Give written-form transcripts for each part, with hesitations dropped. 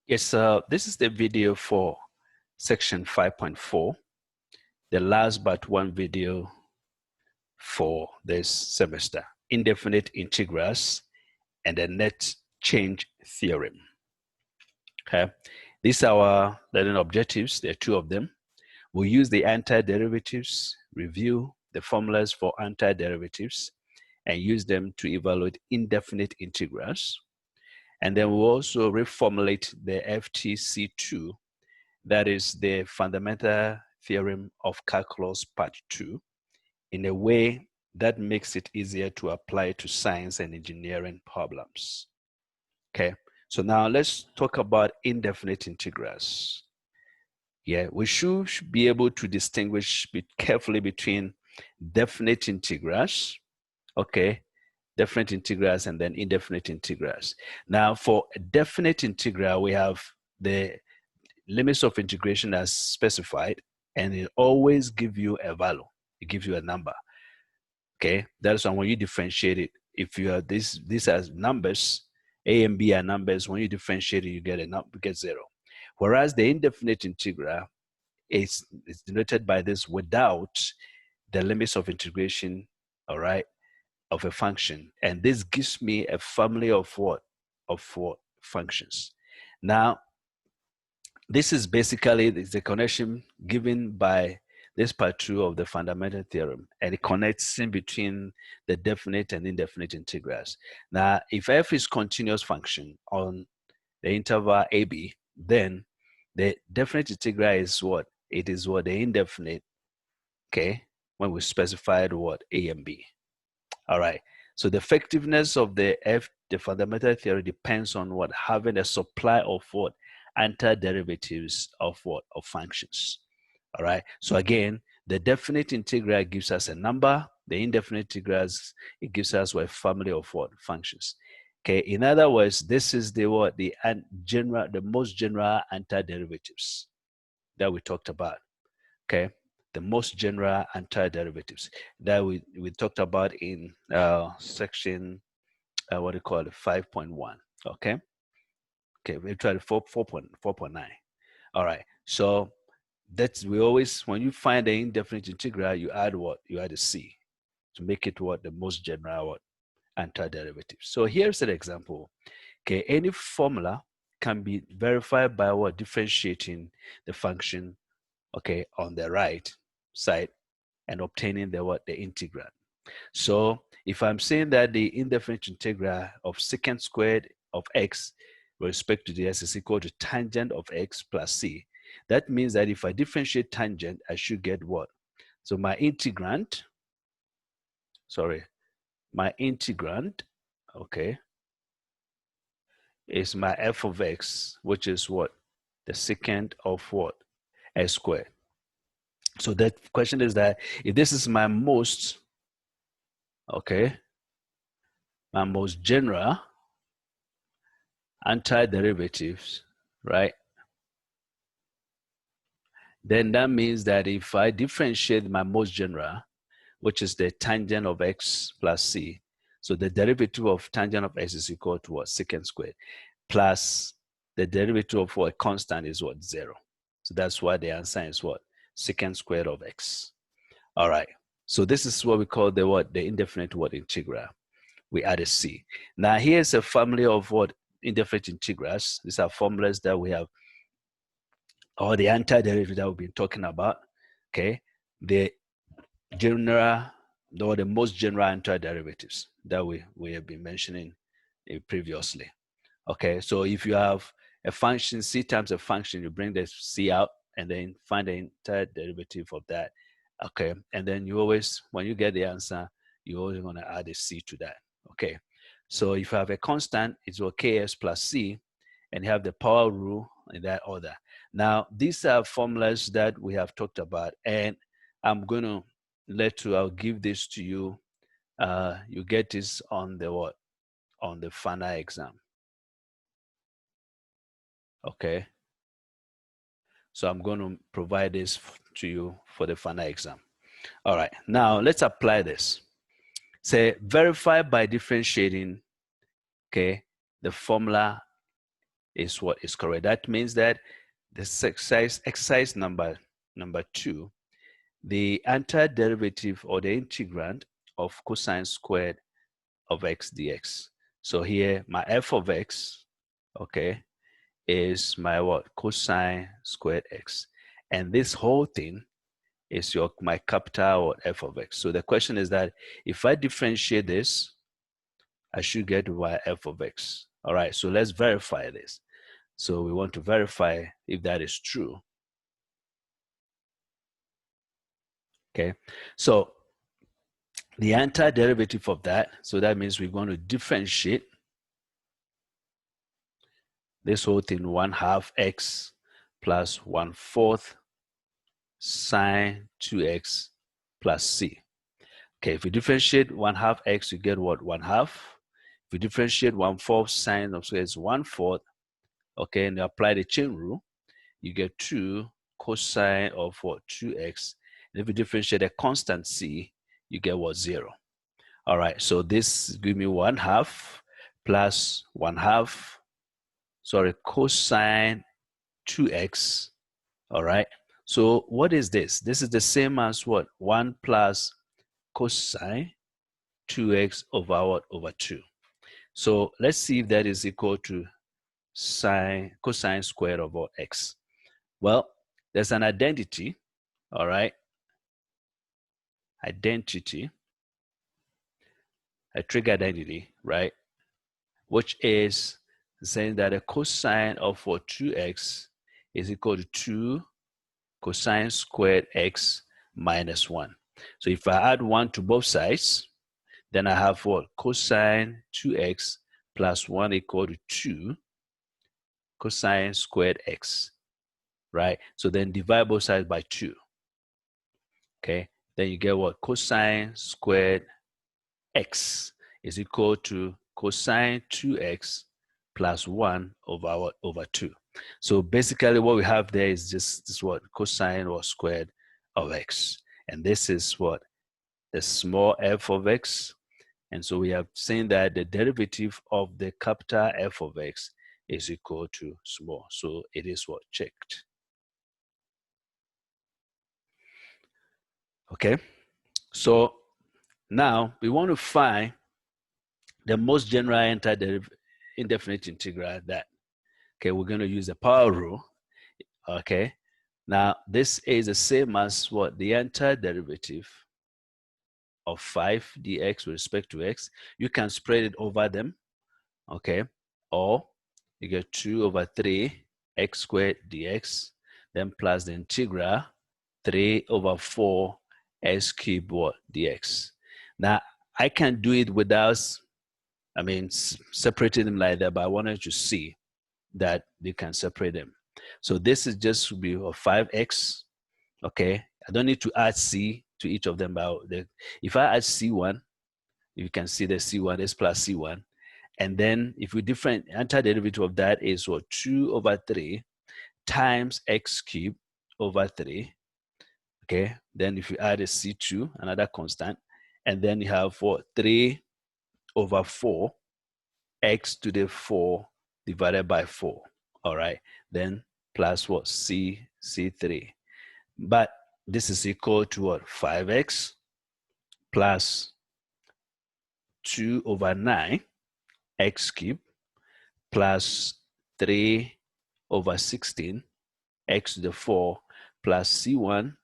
Yes, this is the video for section 5.4, the last but one video for this semester, indefinite integrals and the net change theorem. Okay, these are our learning objectives. There are two of them. We'll use the antiderivatives, review the formulas for antiderivatives, and use them to evaluate indefinite integrals. And then we'll also reformulate the FTC2, that is the fundamental theorem of calculus part 2, in a way that makes it easier to apply to science and engineering problems. Okay, so now let's talk about indefinite integrals. Yeah, we should be able to distinguish carefully between definite integrals, okay, definite integrals and then indefinite integrals. Now for a definite integral, we have the limits of integration as specified, and it always gives you a value. It gives you a number. Okay, that's why when you differentiate it, if you have these as numbers, a and b are numbers. When you differentiate it, you get a number, you get 0. Whereas the indefinite integral is denoted by this without the limits of integration, all right, of a function, and this gives me a family of what? Of 4 functions. Now, this is basically the connection given by this part 2 of the fundamental theorem, and it connects in between the definite and indefinite integrals. Now, if f is continuous function on the interval ab, then the definite integral is what? It is what? The indefinite, okay, when we specified what? A and b. All right, so the effectiveness of the fundamental theory depends on what? Having a supply of what? Antiderivatives of what? Of functions. All right, so again, the definite integral gives us a number. The indefinite integrals, it gives us a family of what? Functions. Okay, in other words, this is the what? The most general antiderivatives that we talked about. Okay, the most general antiderivatives that we talked about in section what do you call it, 5.1. Okay, we tried 4.9. All right, so that's, we always, when you find the indefinite integral, you add what? You add a c to make it what? The most general what? Antiderivative. So here's an example. Okay, any formula can be verified by what? Differentiating the function, okay, on the right side and obtaining the what? The integral. So if I'm saying that the indefinite integral of secant squared of x with respect to the s is equal to tangent of x plus c, that means that if I differentiate tangent, I should get what? So my integrand, okay, is my f of x, which is what? The secant of what? S squared. So that question is that if this is my most, okay, my most general antiderivatives, right? Then that means that if I differentiate my most general, which is the tangent of x plus c, so the derivative of tangent of x is equal to what? Secant squared, plus the derivative of what? Constant is what? 0. So that's why the answer is what? Secant squared of x. All right. So this is what we call the what? The indefinite what? Integral. We add a c. Now here's a family of what? Indefinite integrals. These are formulas that we have, or the antiderivative that we've been talking about. Okay, the general, or the most general antiderivatives that we have been mentioning previously. Okay, so if you have a function, c times a function, you bring the c out and then find the entire derivative of that. Okay, and then you always, when you get the answer, you're always going to add a c to that. Okay, so if you have a constant, it's what? Ks plus c, and you have the power rule in that order. Now, these are formulas that we have talked about, and I'm going to I'll give this to you. You get this on the what? On the final exam. Okay. So I'm going to provide this to you for the final exam. All right. Now let's apply this. Say verify by differentiating, okay, the formula is what is correct. That means that this exercise number 2, the antiderivative or the integrand of cosine squared of x dx. So here my f of x, okay, is my what? Cosine squared x. And this whole thing is my capital or f of x. So the question is that if I differentiate this, I should get y f of x. All right, so let's verify this. So we want to verify if that is true. Okay, so the antiderivative of that, so that means we're going to differentiate this whole thing 1/2 x plus 1/4 sine 2x plus c. Okay, if we differentiate 1/2 x, you get what? 1/2. If we differentiate 1/4 sine of x, 1/4. Okay, and you apply the chain rule, you get 2 cosine of what? 2x. And if you differentiate a constant c, you get what? 0. All right, so this give me 1/2 plus 1/2, sorry, cosine 2x. All right, so what is this? This is the same as what? 1 plus cosine 2x over what? Over 2. So let's see if that is equal to cosine squared of what? X. Well, there's an identity, all right? Identity, a trig identity, right? Which is saying that a cosine of what? 2x is equal to 2 cosine squared x minus 1. So if I add 1 to both sides, then I have what? Cosine 2x plus 1 equal to 2 cosine squared x, right? So then divide both sides by 2. Okay, then you get what? Cosine squared x is equal to cosine 2x plus 1 over what? Over 2. So basically what we have there is just this what? Cosine or squared of x. And this is what? The small f of x. And so we have seen that the derivative of the capital F of x is equal to small. So it is what? Checked. Okay, so now we want to find the most general indefinite integral that, okay, we're going to use the power rule. Okay, now this is the same as what? The antiderivative of 5 dx with respect to x. You can spread it over them, okay, or you get 2 over 3 x squared dx, then plus the integral 3 over 4 x cubed what? Dx. Now I can do it without, I mean, separating them like that, but I wanted to see that you can separate them. So this is just to be a 5x, okay? I don't need to add c to each of them, but if I add c1, you can see the c1 is plus c1. And then if we different antiderivative of that is what? 2 over 3 times x cubed over 3. Okay, then if you add a c2, another constant, and then you have what? 3 over 4 x to the 4 divided by 4. All right, then plus what? C3. But this is equal to what? 5x plus 2 over 9 x cubed plus 3 over 16 x to the 4 plus c1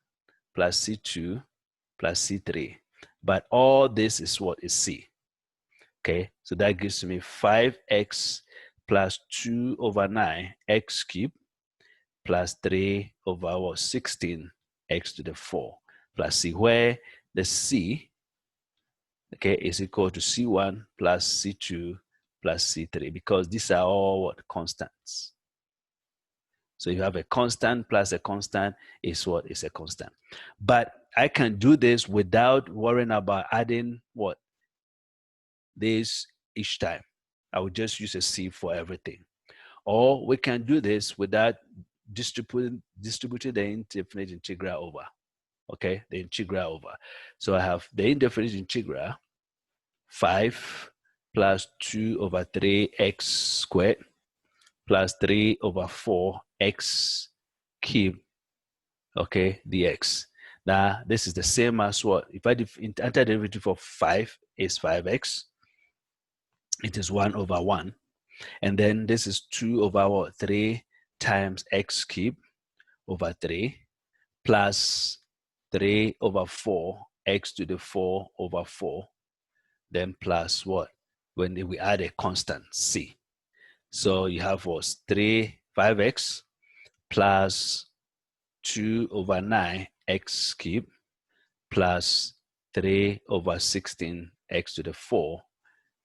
plus c2 plus c3. But all this is what? Is c. Okay, so that gives me 5x plus 2 over 9 x cubed plus 3 over what? 16 x to the 4 plus c, where the c, okay, is equal to c1 plus c2 plus c3, because these are all what? Constants. So you have a constant plus a constant is what? Is a constant. But I can do this without worrying about adding what? This each time. I would just use a c for everything. Or we can do this without distributing the indefinite integral over. Okay, the integral over. So I have the indefinite integral 5 plus 2 over 3 x squared plus 3 over 4 x cubed, okay, dx. Now, this is the same as what? If I antiderivative of 5 is 5x, it is 1 over 1. And then this is 2 over what? 3 times x cubed over 3 plus 3 over 4 x to the 4 over 4, then plus what? When we add a constant c. So you have what? 5x plus 2 over 9 x cubed plus 3 over 16 x to the 4,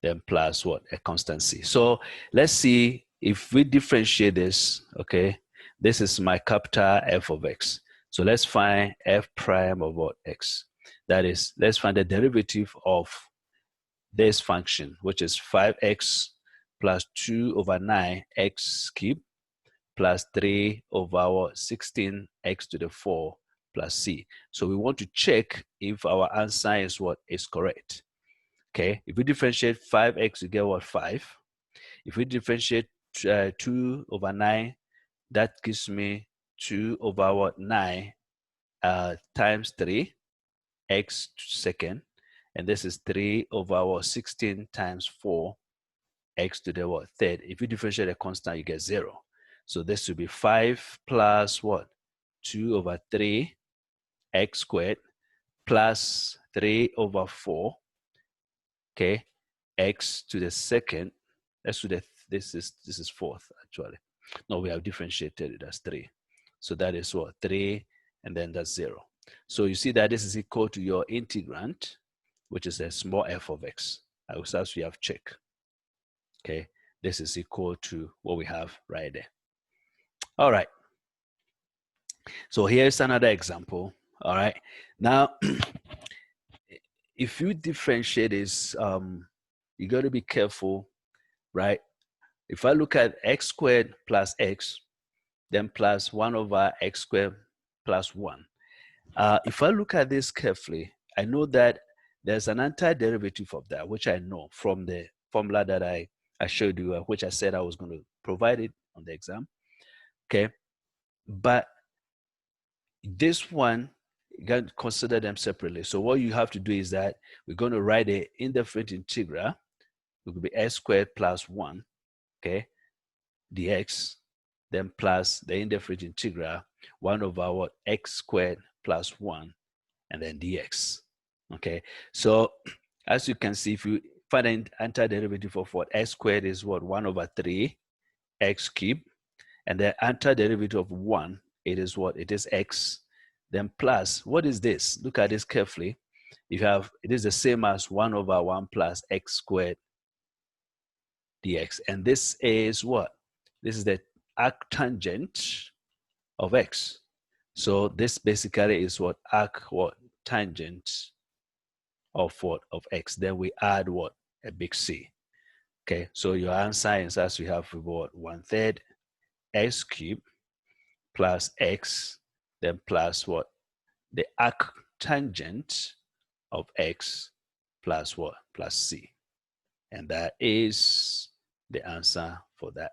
then plus what? A constant c. So let's see if we differentiate this, okay? This is my capital F of x. So let's find f prime of what? X. That is, let's find the derivative of this function, which is 5x plus 2 over 9 x cubed plus 3 over 16 x to the 4 plus c. So we want to check if our answer is what? Is correct. Okay, if we differentiate 5x, you get what? 5. If we differentiate 2 over 9, that gives me 2 over what? 9 times 3 x second, and this is 3 over what? 16 times 4 x to the what? Third. If you differentiate a constant, you get 0. So this will be 5 plus what? 2 over 3 x squared plus 3 over 4, okay, x to the second. That's to the, this is fourth actually. No, we have differentiated it as 3. So that is what? 3, and then that's 0. So you see that this is equal to your integrand, which is a small f of x, as we have checked. Okay, this is equal to what we have right there. All right. So here's another example. All right. Now, if you differentiate this, you got to be careful, right? If I look at x squared plus x, then plus 1 over x squared plus 1. If I look at this carefully, I know that there's an antiderivative of that, which I know from the formula that I showed you, which I said I was going to provide it on the exam. Okay. But this one, you got to consider them separately. So what you have to do is that we're going to write an indefinite integral. It will be x squared plus 1, okay, dx, then plus the indefinite integral 1 over what? X squared plus 1, and then dx. Okay, so as you can see, if you find an antiderivative of what? X squared is what? 1 over 3 x cubed, and the antiderivative of 1, it is what? It is x. Then plus, what is this? Look at this carefully. You have, it is the same as 1 over 1 plus x squared dx. And this is what? This is the arctangent of x. So this basically is what? Arc what? Tangent of what? Of x. Then we add what? A big C. Okay, so your answer is, as we have what? 1/3 x cubed plus x, then plus what? The arctangent of x plus what? Plus c. And that is the answer for that.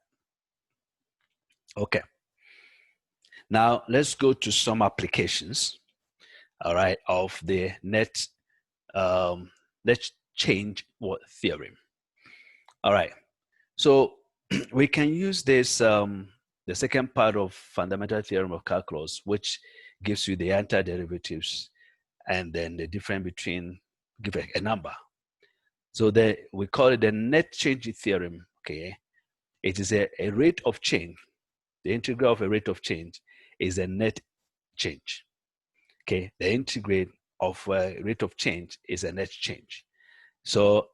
Okay. Now let's go to some applications, all right, of the net change what? Theorem. All right. So we can use this, the second part of fundamental theorem of calculus, which gives you the antiderivatives and then the difference between, give a number. So we call it the net change theorem, okay? It is a rate of change. The integral of a rate of change is a net change, okay? The integral of a rate of change is a net change. So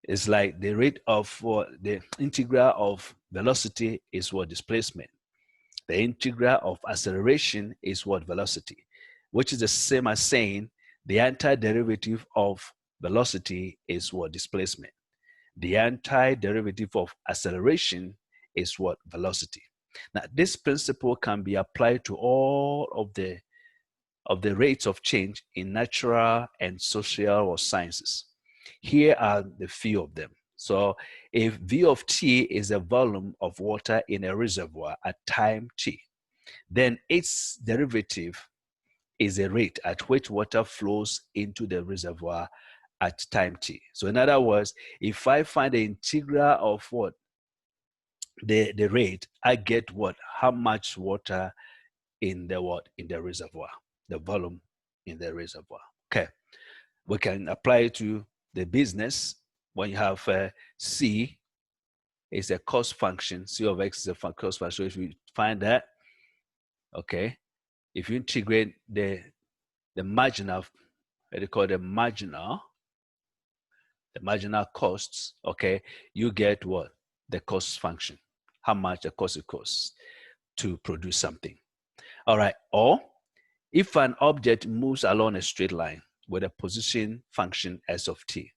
it's like the rate of the integral of velocity is what? Displacement. The integral of acceleration is what? Velocity, which is the same as saying the antiderivative of velocity is what? Displacement. The antiderivative of acceleration is what? Velocity. Now, this principle can be applied to all of the rates of change in natural and social or sciences. Here are the few of them. So if V of t is the volume of water in a reservoir at time t, then its derivative is the rate at which water flows into the reservoir at time t. So in other words, if I find the integral of what? The rate, I get what? How much water in the what? In the reservoir, the volume in the reservoir. Okay, we can apply it to the business. When you have C is a cost function, C of X is a cost function. So if you find that, okay, if you integrate the marginal, what they call the marginal costs, okay, you get what? The cost function, how much the cost it costs to produce something. All right, or if an object moves along a straight line with a position function s of t,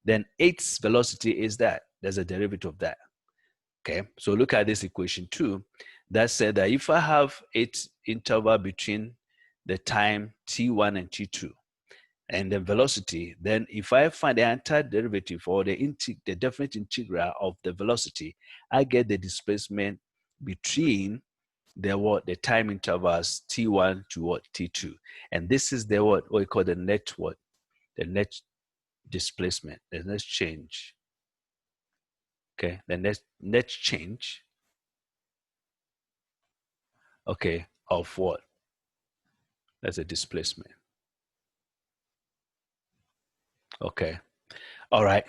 then its velocity is that. There's a derivative of that. Okay, so look at this equation 2. That said that if I have its interval between the time t1 and t2 and the velocity, then if I find the antiderivative or the definite integral of the velocity, I get the displacement between the time intervals t1 to t2, and this is the what we call the net displacement, the net change. Okay, the net change, okay, of what? That's a displacement. Okay, all right.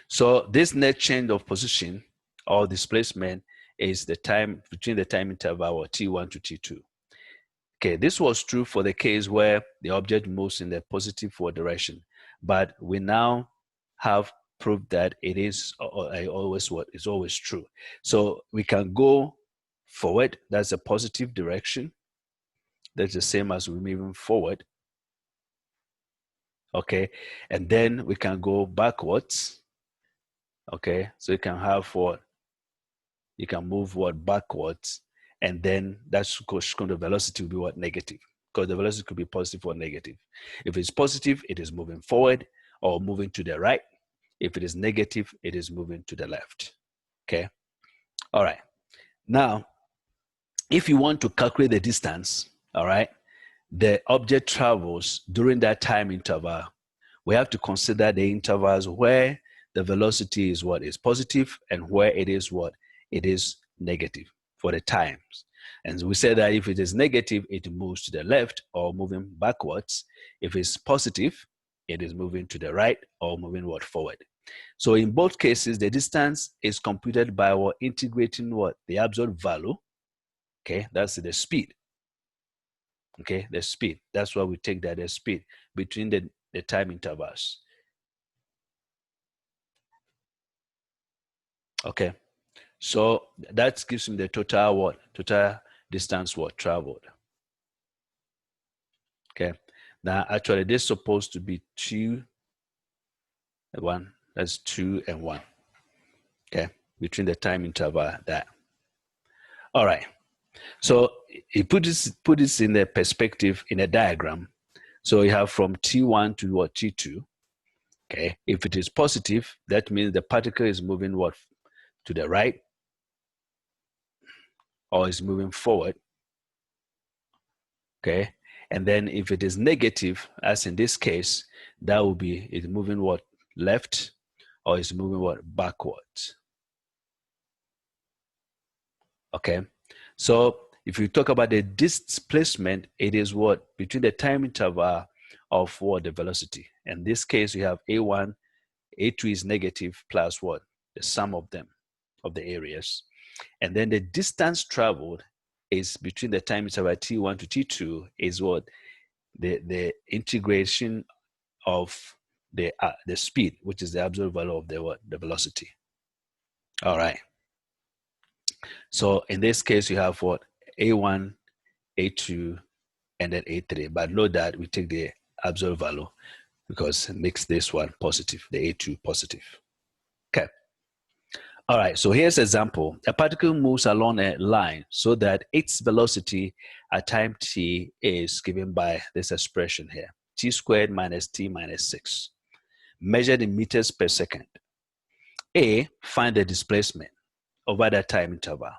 So this net change of position or displacement is the time between the time interval of t1 to t2. Okay, this was true for the case where the object moves in the positive forward direction, but we now have proved that it is always true. So we can go forward, that's a positive direction. That's the same as we're moving forward. Okay, and then we can go backwards. Okay, so you can have what? You can move what? Backwards, and then that's going to velocity will be what? Negative, because the velocity could be positive or negative. If it's positive, it is moving forward or moving to the right. If it is negative, it is moving to the left. Okay, all right. Now, if you want to calculate the distance, all right, the object travels during that time interval, we have to consider the intervals where the velocity is what is positive and where it is what it is negative for the times. And we said that if it is negative, it moves to the left or moving backwards. If it's positive, it is moving to the right or moving what? Forward. So in both cases, the distance is computed by what? Integrating what? The absolute value. Okay, that's the speed. Okay, the speed. That's why we take that the speed between the time intervals. Okay, so that gives me the total what? Total distance what? Traveled. Okay, now actually this is supposed to be 2 and 1. That's 2 and 1. Okay, between the time interval that. All right. So you put this in the perspective in a diagram. So you have from T1 to what? T2. Okay. If it is positive, that means the particle is moving what? To the right, or is moving forward. Okay. And then if it is negative, as in this case, that will be it's moving what? Left, or is moving what? Backwards. Okay. So if you talk about the displacement, it is what? Between the time interval of what? The velocity. In this case, we have A1, A2 is negative plus what? The sum of them, of the areas. And then the distance traveled is between the time interval T1 to T2 is what? The integration of the speed, which is the absolute value of the what? The velocity. All right. So in this case, you have what? A1, A2, and then A3. But note that we take the absolute value because it makes this one positive, the A2 positive. Okay. All right, so here's an example. A particle moves along a line so that its velocity at time t is given by this expression here, t squared minus t minus 6, measured in meters per second. A, find the displacement over that time interval,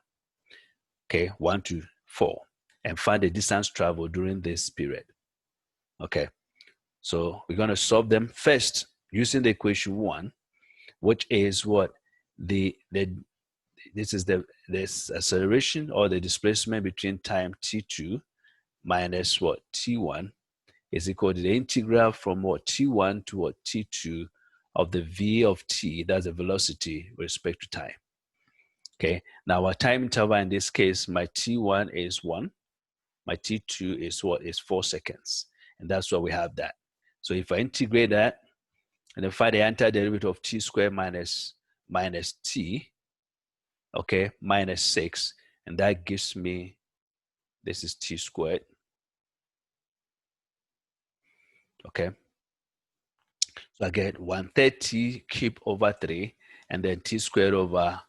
okay, 1 to 4, and find the distance traveled during this period. Okay, so we're going to solve them first using the equation 1, which is what this is this acceleration or the displacement between time t2 minus what t1 is equal to the integral from what t1 to what t2 of the v of t, that's the velocity with respect to time. Okay, now our time interval in this case, my t1 is 1, my t2 is what is 4 seconds, and that's why we have that. So if I integrate that and then find the antiderivative of t squared minus t, okay, minus 6, and that gives me, this is t squared, okay. So I get 1/3 t cubed over 3, and then t squared over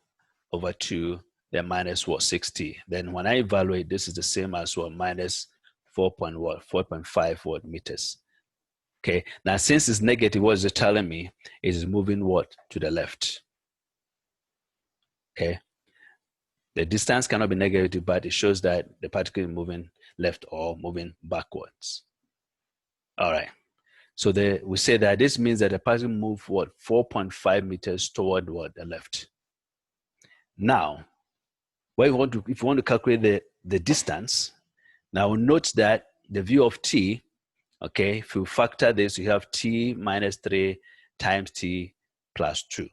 2, then minus what 6t. Then when I evaluate, this is the same as what minus 4.5 what meters. Okay, now since it's negative, what is it telling me? It is moving what to the left. Okay, the distance cannot be negative, but it shows that the particle is moving left or moving backwards. All right, so we say that this means that the particle moved what 4.5 meters toward what the left. Now, if you want to calculate the distance, now note that the v of t, okay, if you factor this, you have t minus 3 times t plus 2.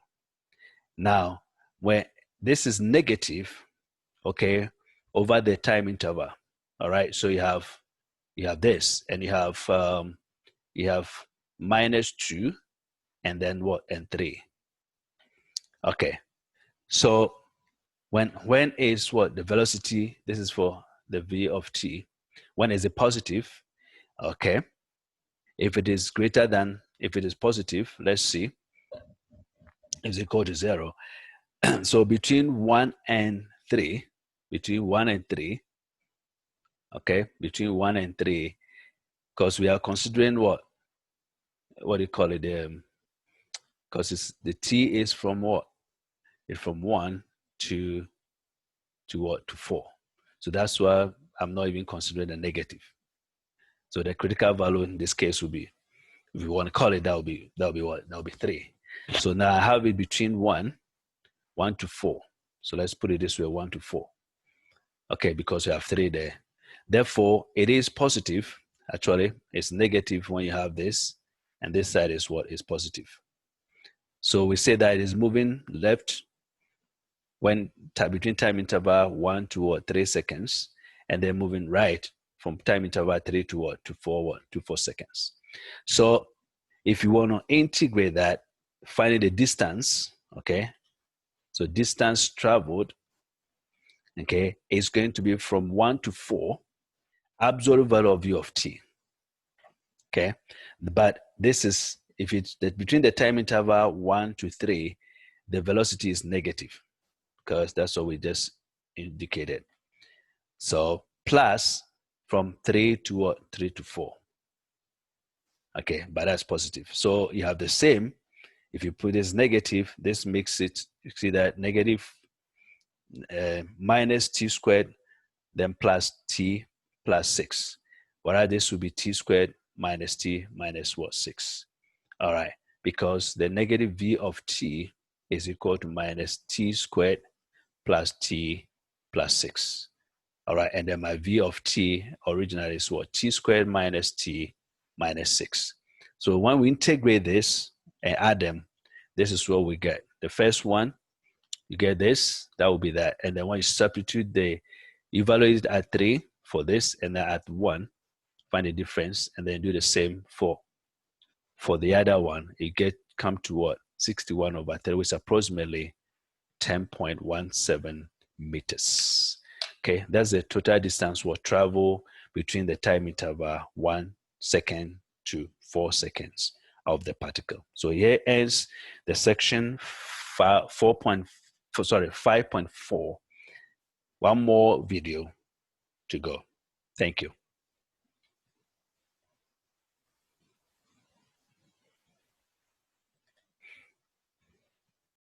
Now, when this is negative, okay, over the time interval, all right, so you have this, and you have minus 2, and then what, and 3. Okay, so when is what the velocity, this is for the v of t, when is it positive? Okay, if it is greater than, if it is positive, let's see, is equal to 0. So between 1 and 3, okay, between 1 and 3, because we are considering what do you call it, because it's the t is from what, it's from 1 to what, to 4. So that's why I'm not even considering a negative. So the critical value in this case will be, if you want to call it, that'll be what? That'll be 3. So now I have it between 1 to 4. So let's put it this way, 1 to 4. Okay, because you have 3 there. Therefore, it is positive. Actually, it's negative when you have this, and this side is what is positive. So we say that it is moving left when between time interval 1 to what, 3 seconds, and then moving right from time interval 3 to what, to 4 seconds. So if you want to integrate that, finding the distance, okay, so distance traveled, okay, is going to be from 1 to 4, absolute value of v of t, okay. But this is, if it's between the time interval 1 to 3, the velocity is negative, because that's what we just indicated. So plus from 3 to what, 3 to 4. Okay, but that's positive. So you have the same. If you put this negative, this makes it, you see that negative minus t squared, then plus t plus 6. Whereas this would be t squared minus t minus what, 6. All right, because the negative v of t is equal to minus t squared plus t plus 6. All right, and then my v of t originally is what? T squared minus t minus 6. So when we integrate this and add them, this is what we get. The first one, you get this, that will be that. And then when you substitute you evaluate it at 3 for this, and then at 1, find the difference, and then do the same for the other one. You come to what? 61 over 3, which is approximately 10.17 meters. Okay, that's the total distance we'll travel between the time interval 1 second to 4 seconds of the particle. So here ends the section 5.4. One more video to go. Thank you.